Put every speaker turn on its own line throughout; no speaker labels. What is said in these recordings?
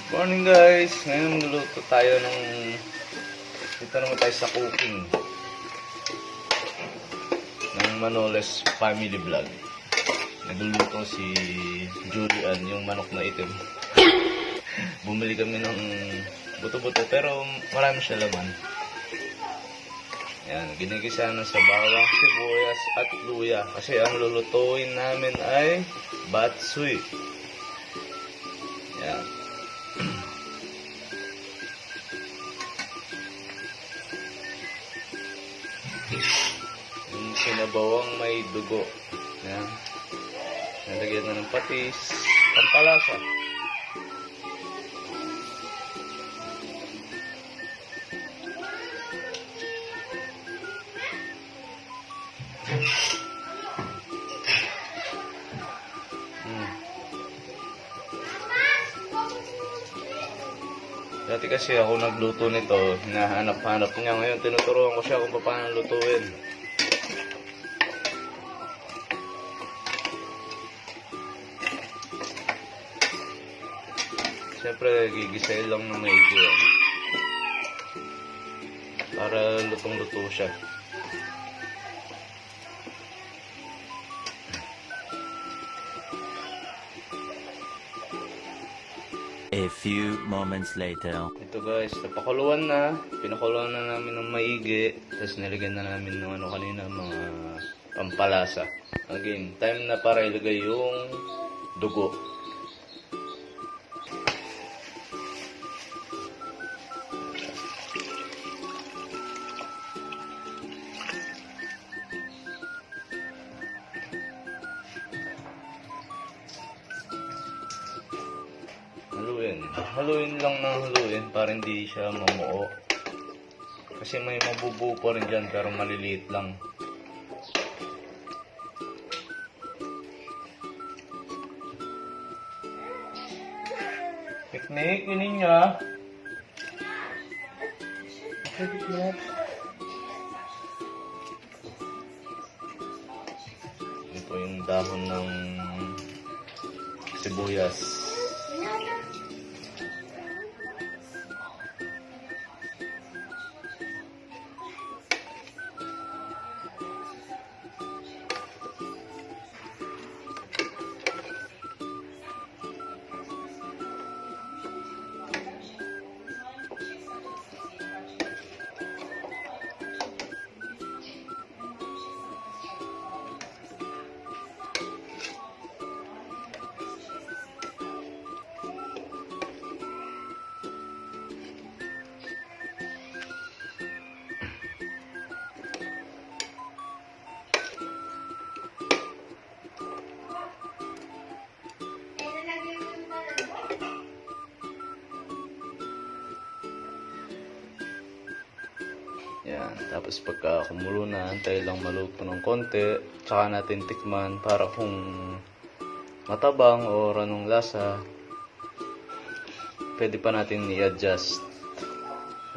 Morning guys! Ngayon luluto tayo ng... Dito naman tayo sa cooking ng Manoles Family Vlog. Nagluluto si Julian, yung manok na itim. Bumili kami ng buto-buto pero marami siya laman. Yan, ginigisa na sa bawang, sibuyas at luya. Kasi ang lulutuin namin ay batsui. Yan. Yung sinabawang may dugo. Yan. Nalagyan na ng patis. Pampalasa. Dati kasi ako nagluto nito, hinahanap-hanap niya. Ngayon tinuturuan ko siya kung paano lutuin. Siyempre, gigisahin lang ng maigi para lutong-luto siya.
A few moments later.
Ito guys, napakuluan na. Pinakuluan na namin ng maigi. Tapos nilagyan na namin ng kanina, mga pampalasa. Again, time na para ilagay yung dugo. Haluin lang ng haluin para hindi siya mamuo. Kasi may mabubuo pa rin dyan pero maliliit lang. Picnic, kunin niya. Ito yung dahon ng sibuyas. Yan. Tapos pagka kumulo na, antay lang maluto ng konti. Tsaka natin tikman para kung matabang o anong lasa, pwede pa natin i-adjust.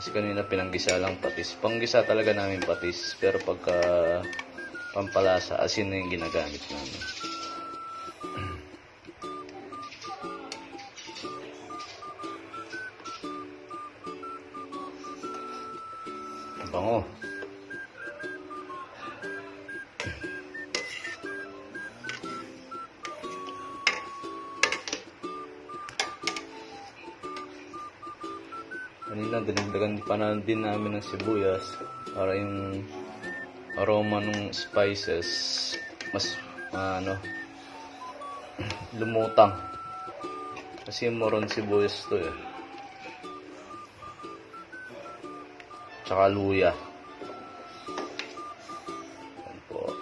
Kasi kanina pinanggisa lang patis. Panggisa talaga namin patis. Pero pagka pampalasa, asin na yung ginagamit namin. Bango. Kanina dinagdagan din namin ng sibuyas para yung aroma ng spices mas lumutang. Kasi moron sibuyas to eh. Tsaka luya. Yan po.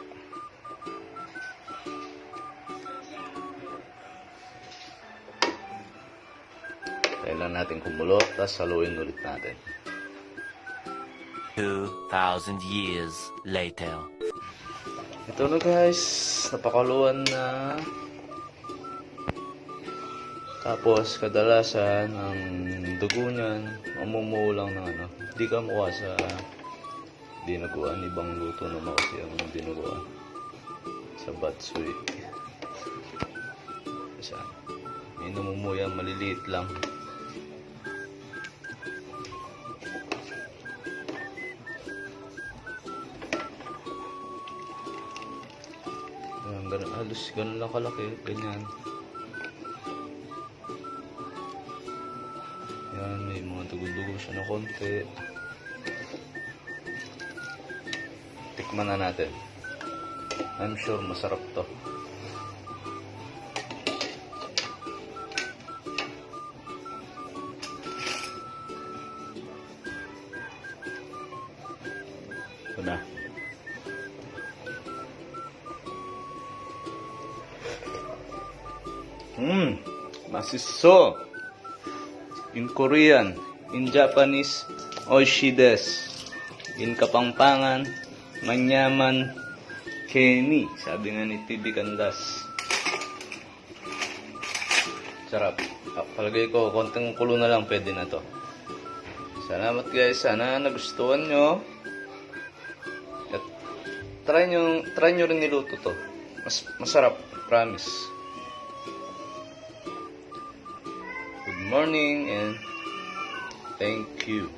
Kailan natin kumulo, tapos haluin ulit natin.
2,000 years later.
Ito na guys, napakaluan na. Tapos kadalasan ang dugo niyan, mamumuo lang ng hindi ka mukha sa dinuguan. Ibang luto naman kasi ang dinuguan sa batsui. May namumuya, maliliit lang. Ganun, halos ganun lang kalaki. Ganyan. Yan, may mga dugo-dugo siya na konti. Tikman na natin. I'm sure masarap to. Ito na. Masiso. In Korean, in Japanese, oishi desu. In Kapampangan, manyaman keni. Sabi nga ni TV Candas. Sarap. Palagay ko, konting kulo na lang pwede na to. Salamat guys. Sana nagustuhan nyo. At try nyo rin niluto to. Masarap. Promise. Good morning and thank you.